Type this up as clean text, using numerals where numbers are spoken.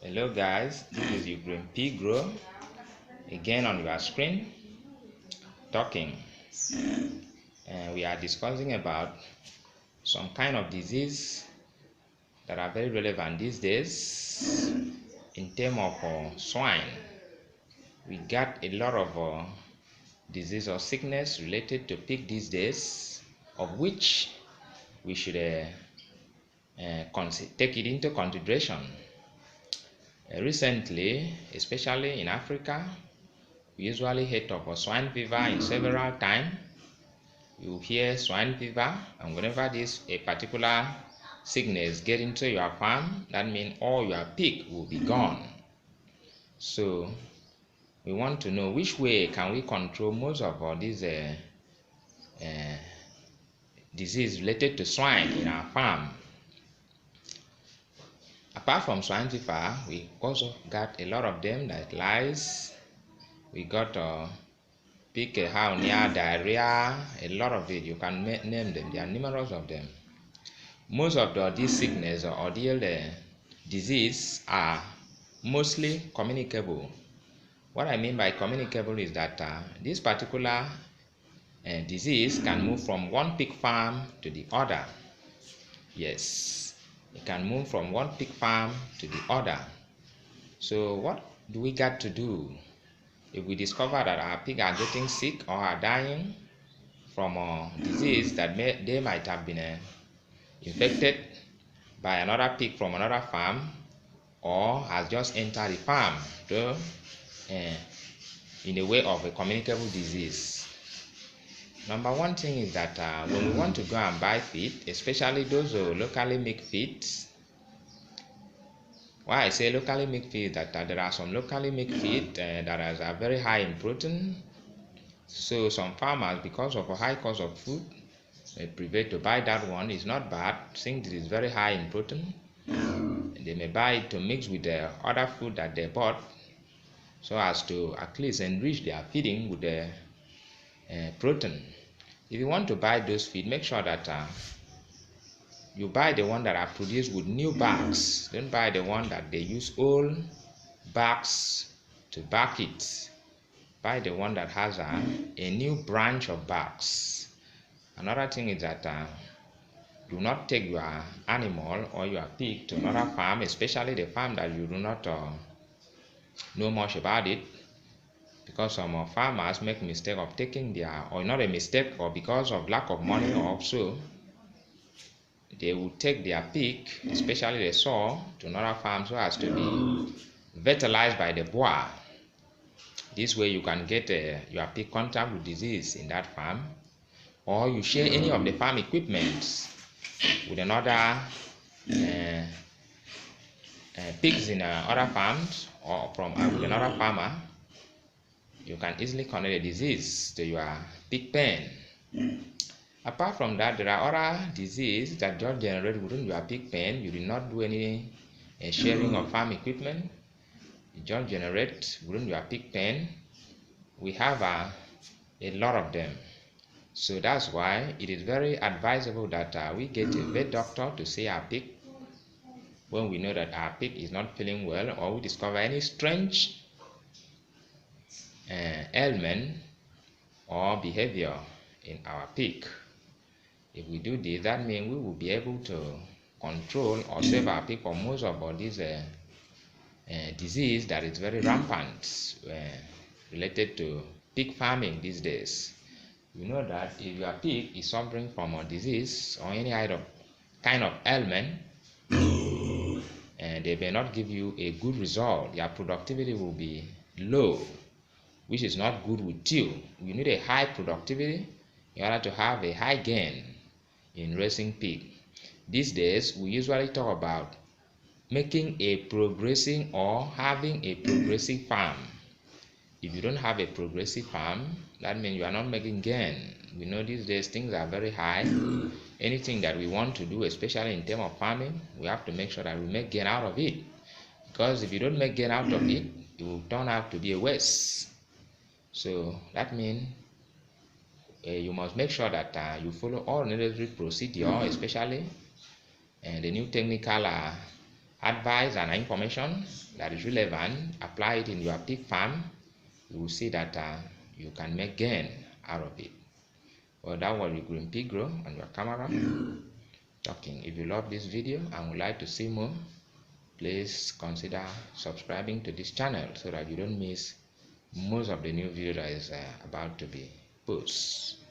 Hello guys, this is Ukraine Piggery again on your screen talking, and we are discussing about some kind of disease that are very relevant these days in terms of swine. We got a lot of disease or sickness related to pig these days, of which we should take it into consideration. Recently, especially in Africa, we usually hear of swine fever in several times. You hear swine fever, and whenever this a particular sickness get into your farm, that means all your pig will be gone. So we want to know which way can we control most of all these disease related to swine in our farm. Apart from swine fever, we also got a lot of them like lice. We got pig hernia, diarrhea, a lot of it. You can name them. There are numerous of them. Most of these sickness or the disease are mostly communicable. What I mean by communicable is that this particular disease can move from one pig farm to the other. Yes, it can move from one pig farm to the other. So what do we got to do if we discover that our pig are getting sick or are dying from a disease that they might have been infected by another pig from another farm, or has just entered the farm in the way of a communicable disease? Number one thing is that when we want to go and buy feed, especially those locally made feeds. Why I say locally made feed, that there are some locally made feed that are very high in protein. So some farmers, because of a high cost of food, they prefer to buy that one. It's not bad, since it is very high in protein. They may buy it to mix with the other food that they bought, so as to at least enrich their feeding with the protein. If you want to buy those feed, make sure that you buy the one that are produced with new bags. Don't buy the one that they use old bags to back it. Buy the one that has a new branch of bags. Another thing is that do not take your animal or your pig to another farm, especially the farm that you do not know much about it, because some farmers make mistake of taking their, or not a mistake, or because of lack of money, or also they will take their pig, especially the sow, to another farm so as to be fertilized by the boar. This way you can get your pig contact with disease in that farm, or you share any of the farm equipment with another pigs in other farms, or from with another farmer. You can easily connect a disease to your pig pen. Apart from that, there are other diseases that just generate within your pig pen. You did not do any sharing of farm equipment. It just generates within your pig pen. We have a lot of them. So that's why it is very advisable that we get a vet doctor to see our pig when we know that our pig is not feeling well, or we discover any strange ailment or behavior in our pig. If we do this, that means we will be able to control or save our pig from most of all these disease that is very rampant related to pig farming these days. You know that if your pig is suffering from a disease or any kind of ailment, and they may not give you a good result, your productivity will be low, which is not good with you. You need a high productivity in order to have a high gain in raising pig. These days, we usually talk about making a progressing or having a progressive farm. If you don't have a progressive farm, that means you are not making gain. We know these days things are very high. Anything that we want to do, especially in terms of farming, we have to make sure that we make gain out of it. Because if you don't make gain out of it, it will turn out to be a waste. So that means you must make sure that you follow all necessary procedure, especially the new technical advice and information that is relevant, apply it in your pig farm, you will see that you can make gain out of it. Well, that was the Green Piggery on your camera talking. If you love this video and would like to see more, please consider subscribing to this channel so that you don't miss most of the new video that is about to be posted.